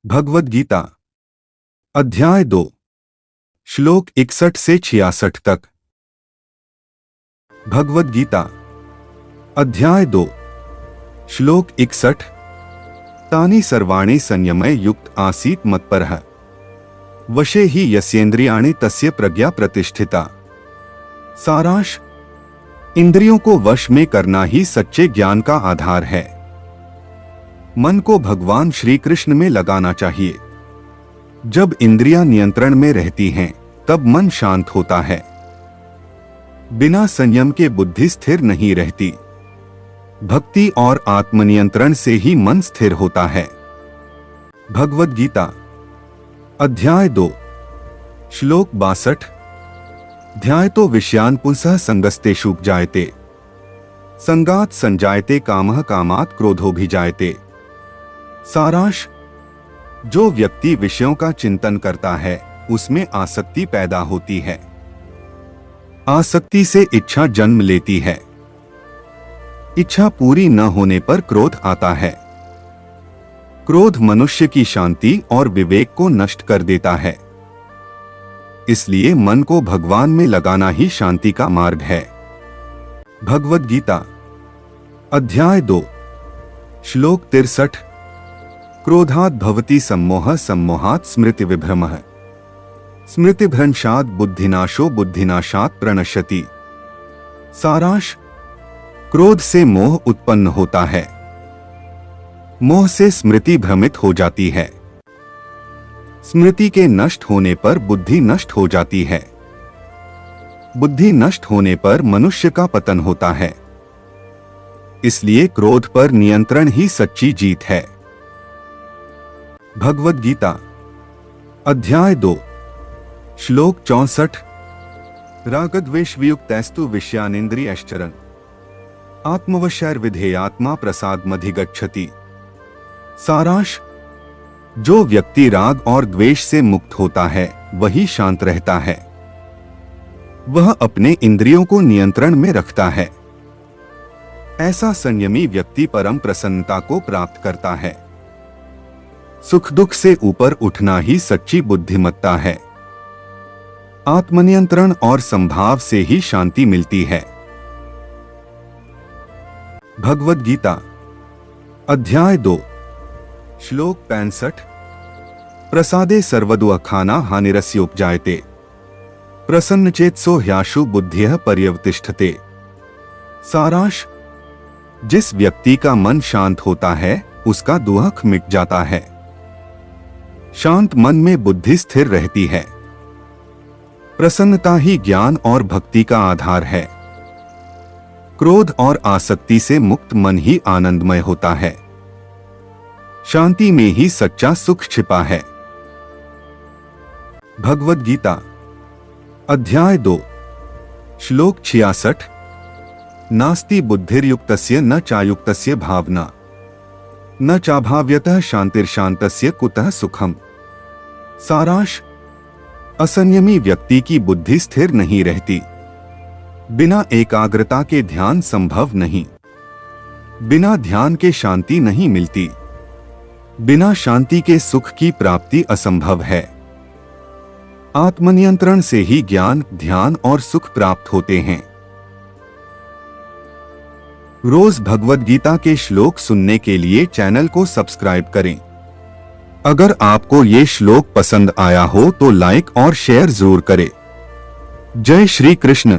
भगवद गीता अध्याय 2 श्लोक 61 से 66 तक। भगवद गीता अध्याय 2 श्लोक 61। तानि सर्वाणि संयमय युक्त आसीत मत्परः वशे ही यस्येन्द्रियाणि तस्य प्रज्ञा प्रतिष्ठिता। सारांश, इंद्रियों को वश में करना ही सच्चे ज्ञान का आधार है। मन को भगवान श्री कृष्ण में लगाना चाहिए। जब इंद्रियां नियंत्रण में रहती हैं, तब मन शांत होता है। बिना संयम के बुद्धि स्थिर नहीं रहती। भक्ति और आत्मनियंत्रण से ही मन स्थिर होता है। भगवद गीता अध्याय 2 श्लोक 62। ध्यायतो विषयान् पुंसः संगस्तेषु जायते संगात् संजायते कामः कामात् क्रोधो भी जायते। सारांश, जो व्यक्ति विषयों का चिंतन करता है उसमें आसक्ति पैदा होती है। आसक्ति से इच्छा जन्म लेती है। इच्छा पूरी न होने पर क्रोध आता है। क्रोध मनुष्य की शांति और विवेक को नष्ट कर देता है। इसलिए मन को भगवान में लगाना ही शांति का मार्ग है। भगवद गीता अध्याय 2 श्लोक 63। क्रोधात् भवति सम्मोहः सम्मोहात् स्मृति विभ्रमः स्मृतिभ्रंशात् बुद्धिनाशो बुद्धिनाशात् प्रणश्यति। सारांश, क्रोध से मोह उत्पन्न होता है। मोह से स्मृति भ्रमित हो जाती है। स्मृति के नष्ट होने पर बुद्धि नष्ट हो जाती है। बुद्धि नष्ट होने पर मनुष्य का पतन होता है। इसलिए क्रोध पर नियंत्रण ही सच्ची जीत है। भगवद गीता अध्याय 2 श्लोक 64। रागद्वेष वियुक्तैस्तु विषयानिन्द्रियश्चरन् आत्मवशैर्विधेयात्मा प्रसादमधिगच्छति। सारांश, जो व्यक्ति राग और द्वेष से मुक्त होता है वही शांत रहता है। वह अपने इंद्रियों को नियंत्रण में रखता है। ऐसा संयमी व्यक्ति परम प्रसन्नता को प्राप्त करता है। सुख दुख से ऊपर उठना ही सच्ची बुद्धिमत्ता है। आत्मनियंत्रण और संभाव से ही शांति मिलती है। भगवद गीता अध्याय 2 श्लोक 65। प्रसादे सर्वदुःखाना हानिरस्योपजायते प्रसन्नचेतसो ह्याशु बुद्धिः पर्यवतिष्ठते। सारांश, जिस व्यक्ति का मन शांत होता है उसका दुख मिट जाता है। शांत मन में बुद्धि स्थिर रहती है। प्रसन्नता ही ज्ञान और भक्ति का आधार है। क्रोध और आसक्ति से मुक्त मन ही आनंदमय होता है। शांति में ही सच्चा सुख छिपा है। भगवद गीता अध्याय 2 श्लोक 66। नास्ति बुद्धिर्युक्तस्य न चायुक्तस्य भावना न चाभाव्यतः शांतिर्शांतस्य कुतः सुखम। सारांश, असंयमी व्यक्ति की बुद्धि स्थिर नहीं रहती। बिना एकाग्रता के ध्यान संभव नहीं। बिना ध्यान के शांति नहीं मिलती। बिना शांति के सुख की प्राप्ति असंभव है। आत्मनियंत्रण से ही ज्ञान, ध्यान और सुख प्राप्त होते हैं। रोज भगवद गीता के श्लोक सुनने के लिए चैनल को सब्सक्राइब करें। अगर आपको ये श्लोक पसंद आया हो तो लाइक और शेयर जरूर करें। जय श्री कृष्ण।